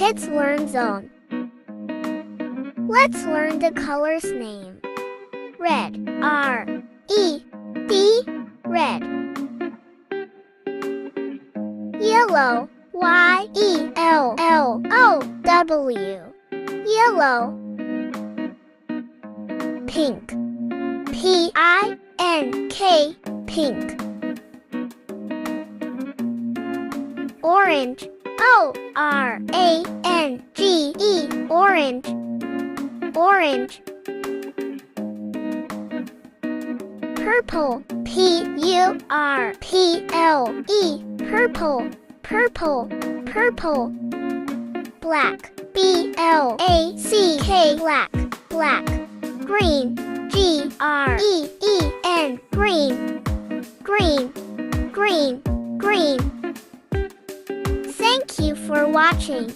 Kids Learn Zone. Let's learn the color's name. Red, R-E-D, red. Yellow, Y-E-L-L-O-W, yellow. Pink, P-I-N-K, pink. Orange, O-R-A-N-G-E, orange, orange. Purple, P-U-R-P-L-E, purple, purple, purple. Black, B-L-A-C-K, black, black. Green, G-R-E-E-N, green, green, green, green. Thank you for watching.